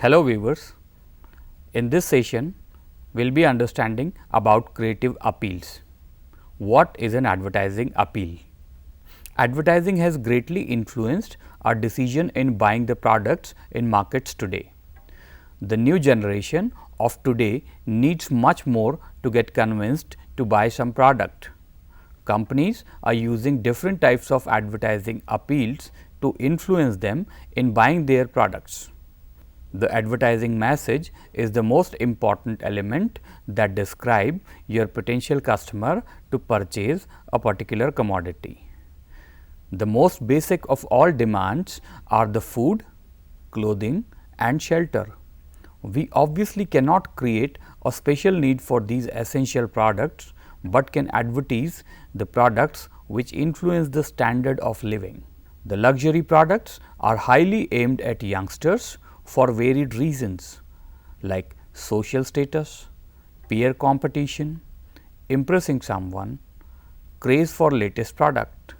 Hello viewers, in this session we will be understanding about creative appeals. What is an advertising appeal? Advertising has greatly influenced our decision in buying the products in markets today. The new generation of today needs much more to get convinced to buy some product. Companies are using different types of advertising appeals to influence them in buying their products. The advertising message is the most important element that describe your potential customer to purchase a particular commodity. The most basic of all demands are the food, clothing and shelter. We obviously cannot create a special need for these essential products, but can advertise the products which influence the standard of living. The luxury products are highly aimed at youngsters for varied reasons like social status, peer competition, impressing someone, craze for latest product.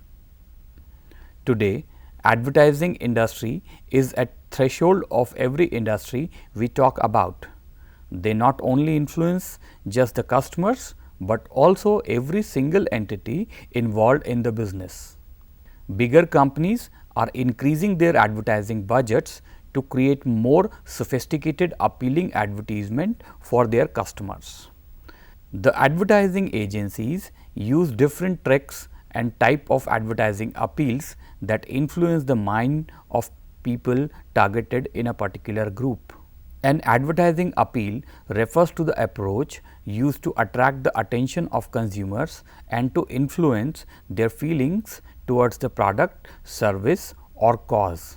Today, advertising industry is at threshold of every industry we talk about. They not only influence just the customers, but also every single entity involved in the business. Bigger companies are increasing their advertising budgets to create more sophisticated appealing advertisement for their customers. The advertising agencies use different tricks and type of advertising appeals that influence the mind of people targeted in a particular group. An advertising appeal refers to the approach used to attract the attention of consumers and to influence their feelings towards the product, service or cause.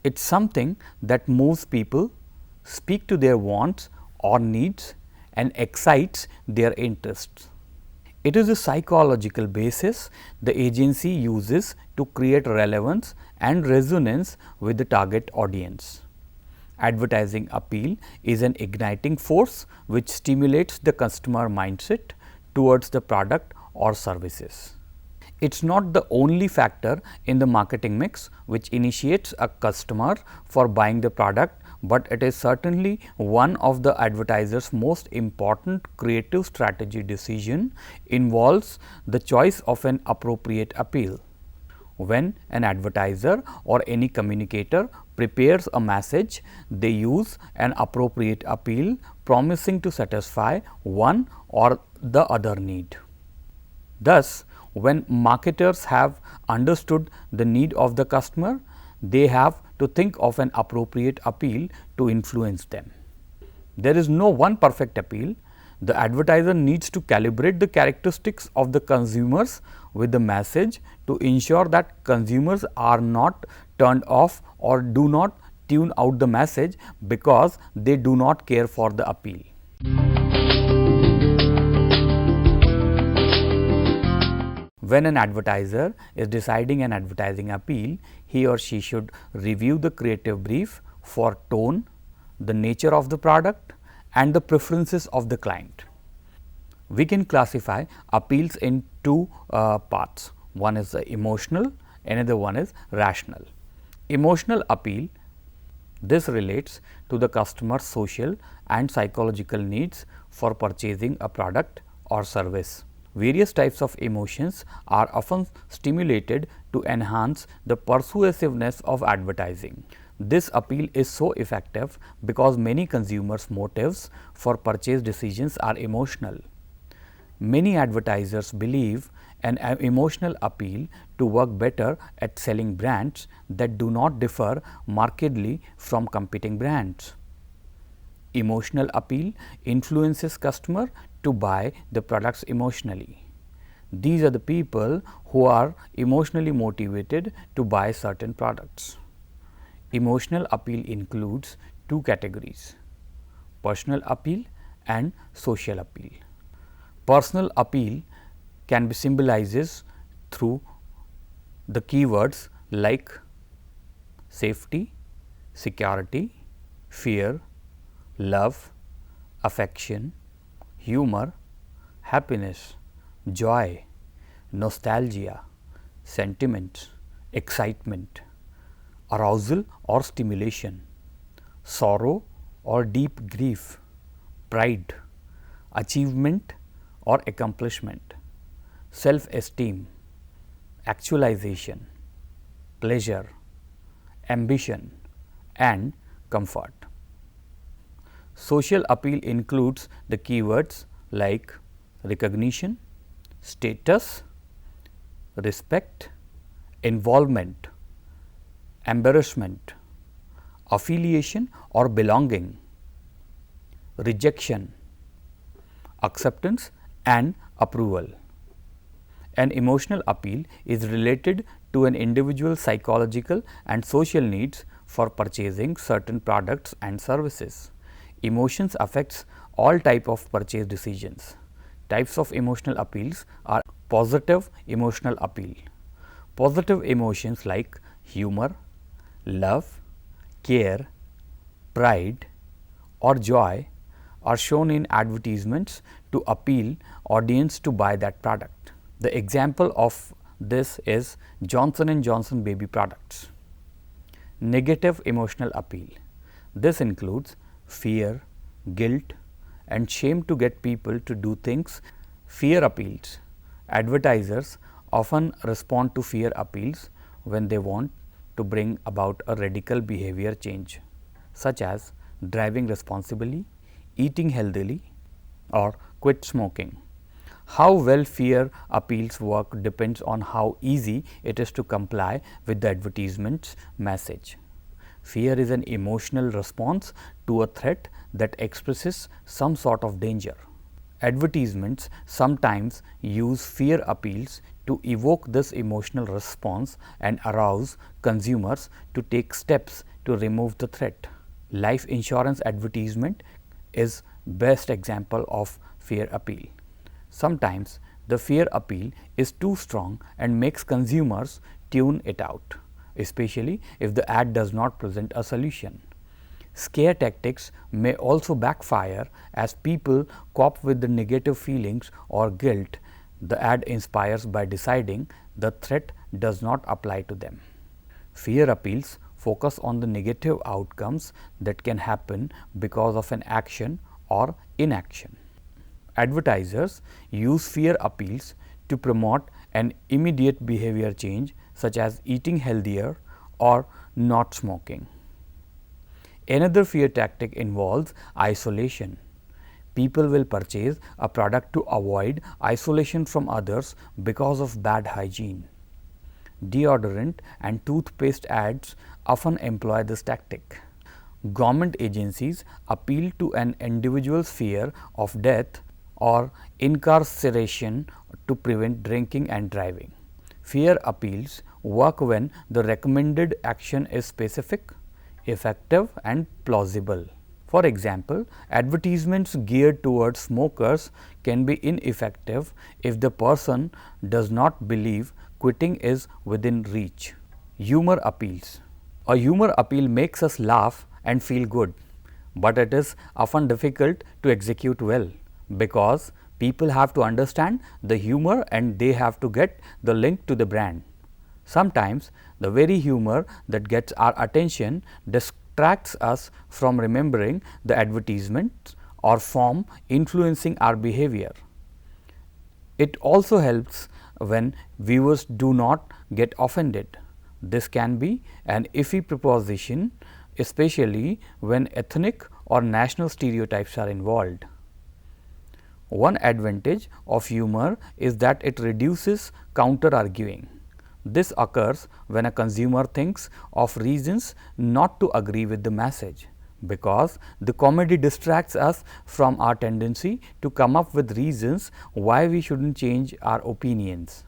It is something that moves people, speak to their wants or needs and excites their interests. It is a psychological basis the agency uses to create relevance and resonance with the target audience. Advertising appeal is an igniting force which stimulates the customer mindset towards the product or services. It is not the only factor in the marketing mix which initiates a customer for buying the product, but it is certainly one of the advertiser's most important creative strategy decision involves the choice of an appropriate appeal. When an advertiser or any communicator prepares a message, they use an appropriate appeal promising to satisfy one or the other need. Thus, when marketers have understood the need of the customer, they have to think of an appropriate appeal to influence them. There is no one perfect appeal. The advertiser needs to calibrate the characteristics of the consumers with the message to ensure that consumers are not turned off or do not tune out the message because they do not care for the appeal. When an advertiser is deciding an advertising appeal, he or she should review the creative brief for tone, the nature of the product and the preferences of the client. We can classify appeals in two parts. One is emotional, another one is rational. Emotional appeal, this relates to the customer's social and psychological needs for purchasing a product or service. Various types of emotions are often stimulated to enhance the persuasiveness of advertising. This appeal is so effective because many consumers' motives for purchase decisions are emotional. Many advertisers believe an emotional appeal to work better at selling brands that do not differ markedly from competing brands. Emotional appeal influences customer to buy the products emotionally. These are the people who are emotionally motivated to buy certain products. Emotional appeal includes two categories: personal appeal and social appeal. Personal appeal can be symbolized through the keywords like safety, security, fear, love, affection, humor, happiness, joy, nostalgia, sentiment, excitement, arousal or stimulation, sorrow or deep grief, pride, achievement or accomplishment, self-esteem, actualization, pleasure, ambition and comfort. Social appeal includes the keywords like recognition, status, respect, involvement, embarrassment, affiliation or belonging, rejection, acceptance and approval. An emotional appeal is related to an individual's psychological and social needs for purchasing certain products and services. Emotions affects all type of purchase decisions. Types of emotional appeals are positive emotional appeal. Positive emotions like humor, love, care, pride or joy are shown in advertisements to appeal audience to buy that product. The example of this is Johnson & Johnson baby products. Negative emotional appeal. This includes fear, guilt and shame to get people to do things. Fear appeals. Advertisers often respond to fear appeals when they want to bring about a radical behavior change, such as driving responsibly, eating healthily or quit smoking. How well fear appeals work depends on how easy it is to comply with the advertisement's message. Fear is an emotional response to a threat that expresses some sort of danger. Advertisements sometimes use fear appeals to evoke this emotional response and arouse consumers to take steps to remove the threat. Life insurance advertisement is best example of fear appeal. Sometimes the fear appeal is too strong and makes consumers tune it out, especially if the ad does not present a solution. Scare tactics may also backfire as people cope with the negative feelings or guilt the ad inspires by deciding the threat does not apply to them. Fear appeals focus on the negative outcomes that can happen because of an action or inaction. Advertisers use fear appeals to promote an immediate behavior change such as eating healthier or not smoking. Another fear tactic involves isolation. People will purchase a product to avoid isolation from others because of bad hygiene. Deodorant and toothpaste ads often employ this tactic. Government agencies appeal to an individual's fear of death or incarceration to prevent drinking and driving. Fear appeals work when the recommended action is specific, effective and plausible. For example, advertisements geared towards smokers can be ineffective if the person does not believe quitting is within reach. Humor appeals. A humor appeal makes us laugh and feel good, but it is often difficult to execute well, because people have to understand the humor and they have to get the link to the brand. Sometimes the very humor that gets our attention distracts us from remembering the advertisement or from influencing our behavior. It also helps when viewers do not get offended. This can be an iffy proposition, especially when ethnic or national stereotypes are involved. One advantage of humor is that it reduces counter arguing. This occurs when a consumer thinks of reasons not to agree with the message, because the comedy distracts us from our tendency to come up with reasons why we should not change our opinions.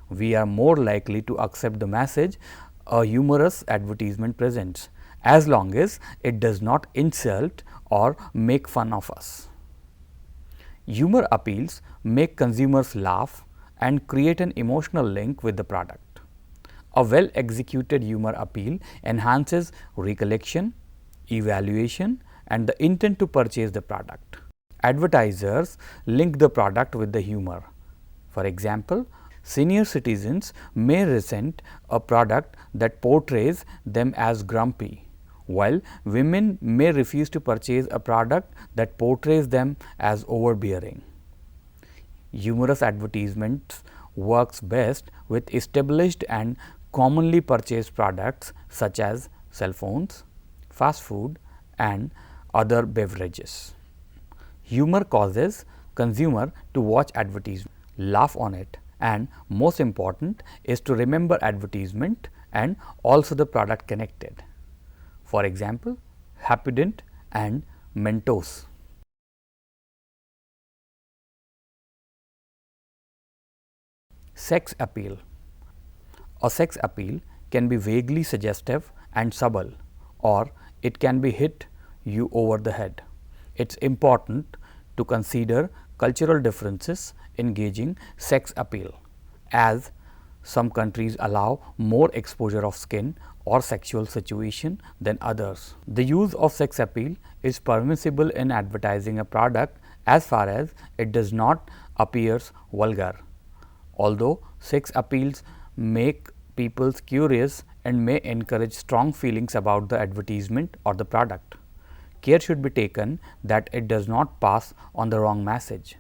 We are more likely to accept the message a humorous advertisement presents, as long as it does not insult or make fun of us. Humor appeals make consumers laugh and create an emotional link with the product. A well executed humor appeal enhances recollection, evaluation and the intent to purchase the product. Advertisers link the product with the humor. For example, senior citizens may resent a product that portrays them as grumpy, while women may refuse to purchase a product that portrays them as overbearing. Humorous advertisements works best with established and commonly purchased products such as cell phones, fast food and other beverages. Humor causes consumer to watch advertisement, laugh on it, and most important is to remember advertisement and also the product connected. For example, Happydent and Mentos. Sex appeal. A sex appeal can be vaguely suggestive and subtle, or it can be hit you over the head. It's important to consider cultural differences in gauging sex appeal, as some countries allow more exposure of skin or sexual situation than others. The use of sex appeal is permissible in advertising a product as far as it does not appears vulgar. Although sex appeals make people curious and may encourage strong feelings about the advertisement or the product, care should be taken that it does not pass on the wrong message.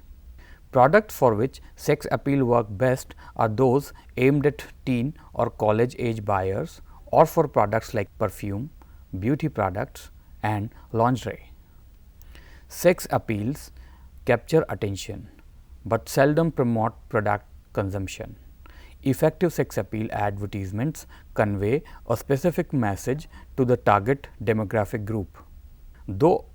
Products for which sex appeal work best are those aimed at teen or college age buyers, or for products like perfume, beauty products and lingerie. Sex appeals capture attention, but seldom promote product consumption. Effective sex appeal advertisements convey a specific message to the target demographic group. Though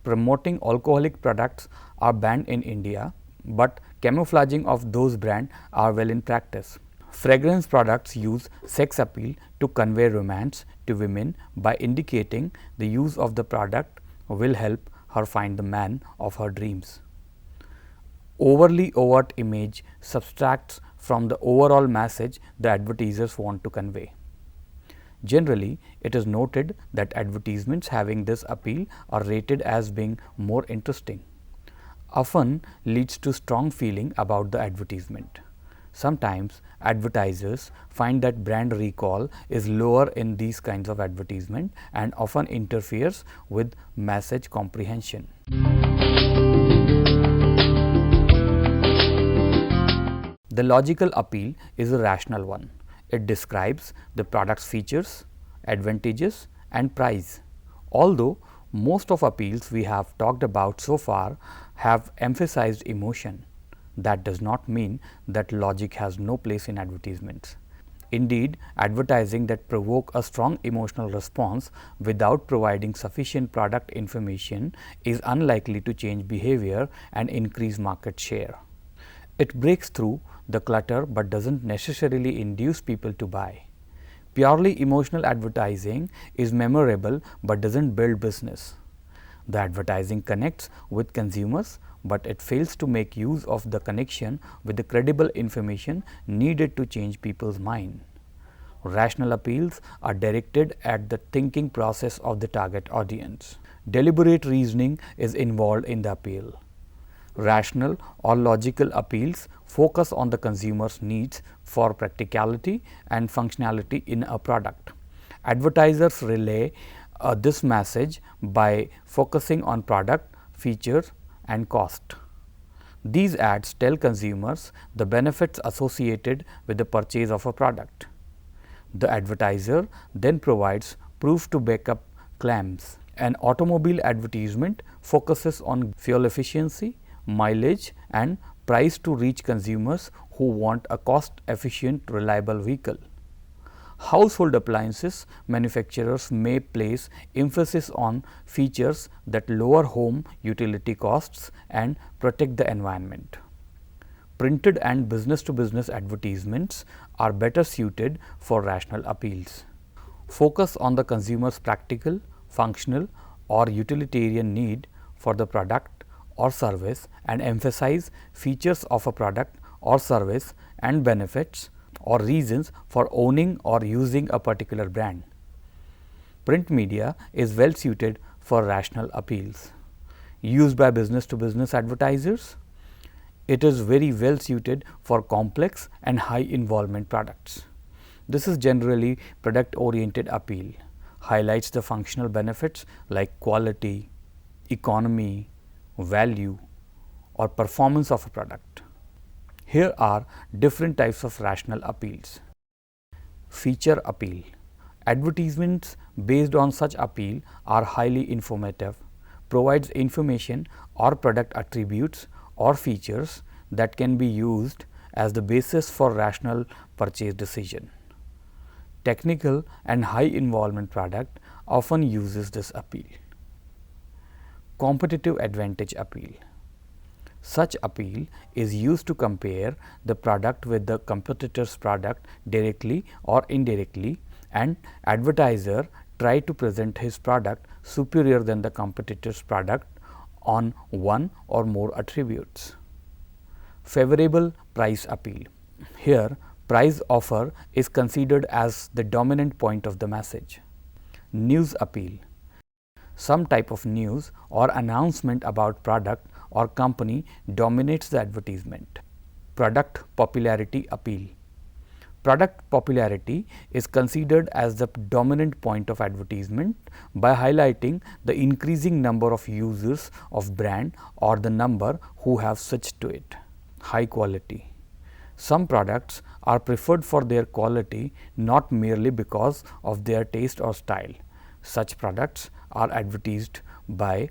promoting alcoholic products are banned in India, but camouflaging of those brands are well in practice. Fragrance products use sex appeal to convey romance to women by indicating the use of the product will help her find the man of her dreams. Overly overt image subtracts from the overall message the advertisers want to convey. Generally, it is noted that advertisements having this appeal are rated as being more interesting. Often leads to strong feeling about the advertisement. Sometimes advertisers find that brand recall is lower in these kinds of advertisement and often interferes with message comprehension. The logical appeal is a rational one. It describes the product's features, advantages and price. Although most of appeals we have talked about so far have emphasized emotion, that does not mean that logic has no place in advertisements. Indeed, advertising that provoke a strong emotional response without providing sufficient product information is unlikely to change behavior and increase market share. It breaks through the clutter, but doesn't necessarily induce people to buy. Purely emotional advertising is memorable, but doesn't build business. The advertising connects with consumers, but it fails to make use of the connection with the credible information needed to change people's mind. Rational appeals are directed at the thinking process of the target audience. Deliberate reasoning is involved in the appeal. Rational or logical appeals focus on the consumer's needs for practicality and functionality in a product. Advertisers relay this message by focusing on product, features and cost. These ads tell consumers the benefits associated with the purchase of a product. The advertiser then provides proof to back up claims. An automobile advertisement focuses on fuel efficiency, mileage and price to reach consumers who want a cost efficient reliable vehicle. Household appliances manufacturers may place emphasis on features that lower home utility costs and protect the environment. Printed and business to business advertisements are better suited for rational appeals. Focus on the consumer's practical, functional or utilitarian need for the product or service and emphasize features of a product or service and benefits or reasons for owning or using a particular brand. Print media is well suited for rational appeals. Used by business to business advertisers, it is very well suited for complex and high involvement products. This is generally product oriented appeal. highlights the functional benefits like quality, economy, value, or performance of a product. Here are different types of rational appeals. Feature appeal. Advertisements based on such appeal are highly informative, provides information or product attributes or features that can be used as the basis for rational purchase decision. Technical and high involvement product often uses this appeal. Competitive advantage appeal. Such appeal is used to compare the product with the competitor's product directly or indirectly, and advertiser try to present his product superior than the competitor's product on one or more attributes. Favorable price appeal. Here, price offer is considered as the dominant point of the message. News appeal. Some type of news or announcement about product or company dominates the advertisement. Product popularity appeal. Product popularity is considered as the dominant point of advertisement by highlighting the increasing number of users of brand or the number who have switched to it. High quality. Some products are preferred for their quality, not merely because of their taste or style. Such products are advertised by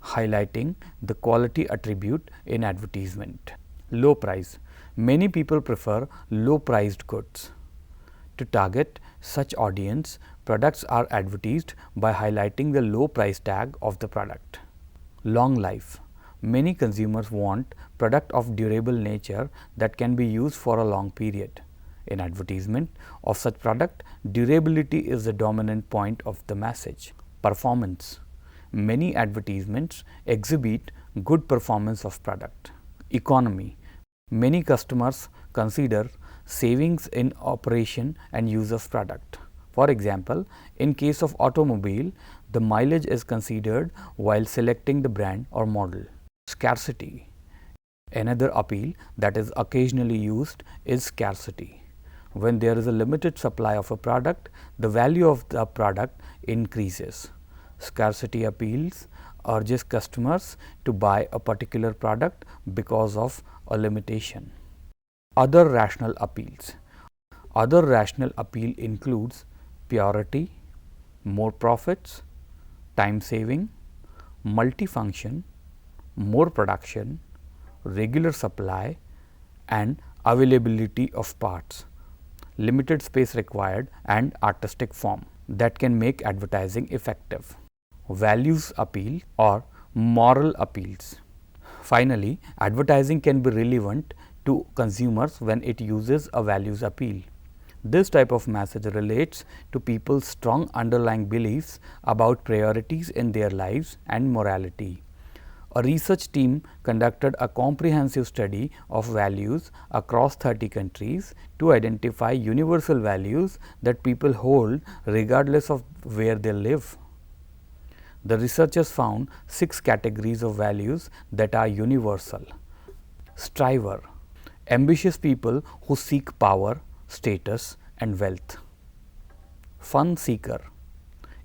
highlighting the quality attribute in advertisement. Low price. Many people prefer low priced goods. To target such audience, products are advertised by highlighting the low price tag of the product. Long life. Many consumers want product of durable nature that can be used for a long period. In advertisement of such product, durability is the dominant point of the message. Performance. Many advertisements exhibit good performance of product. Economy. Many customers consider savings in operation and use of product. For example, in case of automobile, the mileage is considered while selecting the brand or model. Scarcity. Another appeal that is occasionally used is scarcity. When there is a limited supply of a product, the value of the product increases. Scarcity appeals urges customers to buy a particular product because of a limitation. Other rational appeals. Other rational appeal includes purity, more profits, time saving, multifunction, more production, regular supply, and availability of parts, limited space required, and artistic form that can make advertising effective. Values appeal or moral appeals. Finally, advertising can be relevant to consumers when it uses a values appeal. This type of message relates to people's strong underlying beliefs about priorities in their lives and morality. A research team conducted a comprehensive study of values across 30 countries to identify universal values that people hold regardless of where they live. The researchers found 6 categories of values that are universal. Striver, ambitious people who seek power, status, and wealth. Fun seeker,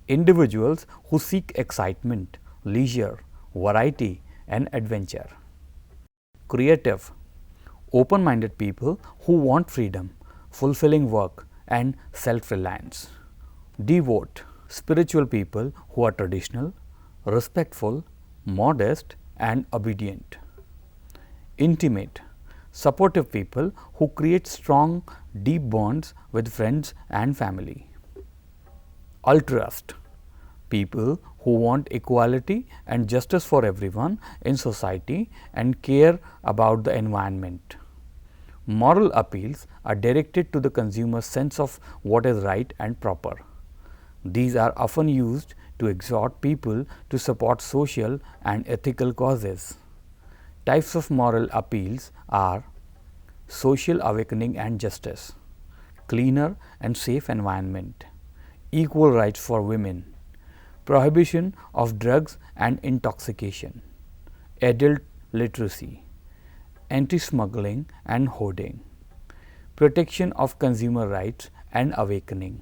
individuals who seek excitement, leisure, variety, and adventure. Creative, open-minded people who want freedom, fulfilling work, and self-reliance. Devout, spiritual people who are traditional, respectful, modest, and obedient. Intimate, supportive people who create strong, deep bonds with friends and family. Altruist, people who want equality and justice for everyone in society and care about the environment. Moral appeals are directed to the consumer's sense of what is right and proper. These are often used to exhort people to support social and ethical causes. Types of moral appeals are social awakening and justice, cleaner and safe environment, equal rights for women, prohibition of drugs and intoxication, adult literacy, anti-smuggling and hoarding, protection of consumer rights and awakening.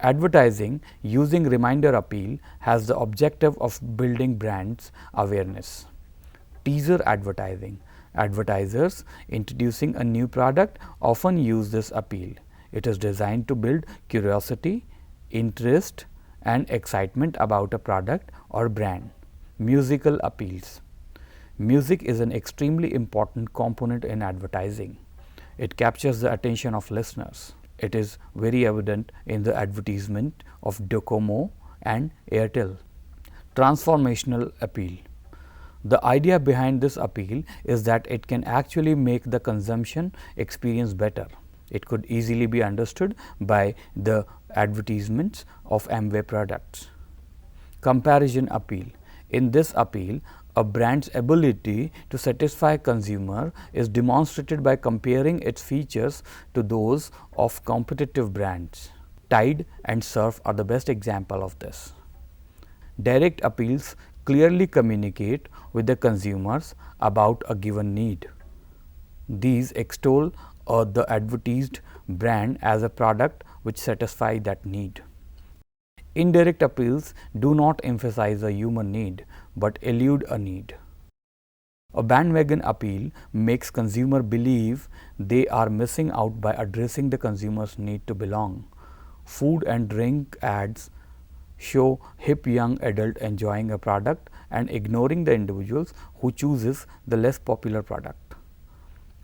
Advertising using reminder appeal has the objective of building brands awareness. Teaser advertising. Advertisers introducing a new product often use this appeal. It is designed to build curiosity, interest and excitement about a product or brand. Musical appeals. Music is an extremely important component in advertising. It captures the attention of listeners. It is very evident in the advertisement of Docomo and Airtel. Transformational appeal. The idea behind this appeal is that it can actually make the consumption experience better. It could easily be understood by the advertisements of Amway products. Comparison appeal. In this appeal, a brand's ability to satisfy consumer is demonstrated by comparing its features to those of competitive brands. Tide and Surf are the best example of this. Direct appeals clearly communicate with the consumers about a given need. These extol the advertised brand as a product which satisfies that need. Indirect appeals do not emphasize a human need, but elude a need. A bandwagon appeal makes consumer believe they are missing out by addressing the consumer's need to belong. Food and drink ads show hip young adult enjoying a product and ignoring the individuals who chooses the less popular product.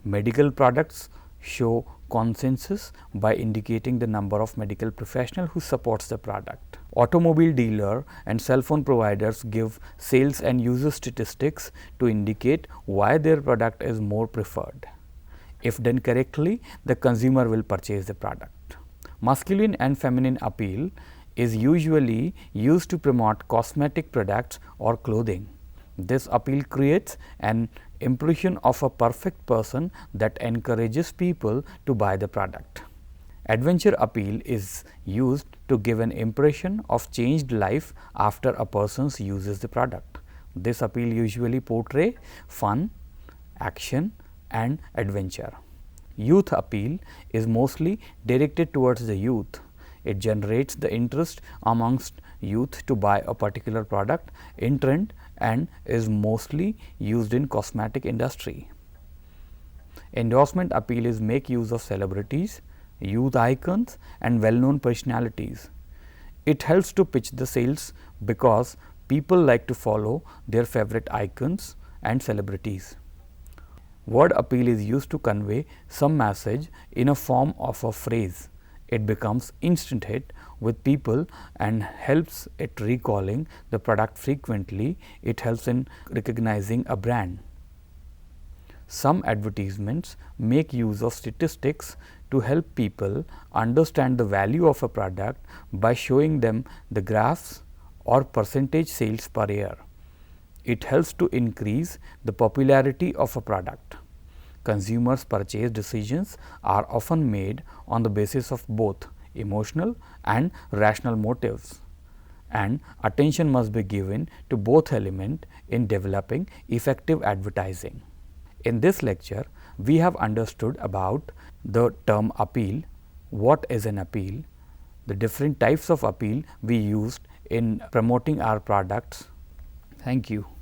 Medical products show consensus by indicating the number of medical professionals who supports the product. Automobile dealer and cell phone providers give sales and user statistics to indicate why their product is more preferred. If done correctly, the consumer will purchase the product. Masculine and feminine appeal is usually used to promote cosmetic products or clothing. This appeal creates an impression of a perfect person that encourages people to buy the product. Adventure appeal is used to give an impression of changed life after a person uses the product. This appeal usually portray fun, action and adventure. Youth appeal is mostly directed towards the youth. It generates the interest amongst youth to buy a particular product in trend and is mostly used in cosmetic industry. Endorsement appeal is make use of celebrities, youth icons and well-known personalities. It helps to pitch the sales because people like to follow their favorite icons and celebrities. Word appeal is used to convey some message in a form of a phrase. It becomes instant hit with people and helps it recalling the product frequently. It helps in recognizing a brand. Some advertisements make use of statistics to help people understand the value of a product by showing them the graphs or percentage sales per year. It helps to increase the popularity of a product. Consumers' purchase decisions are often made on the basis of both emotional and rational motives, and attention must be given to both elements in developing effective advertising. In this lecture, we have understood about the term appeal, what is an appeal, the different types of appeal we used in promoting our products. Thank you.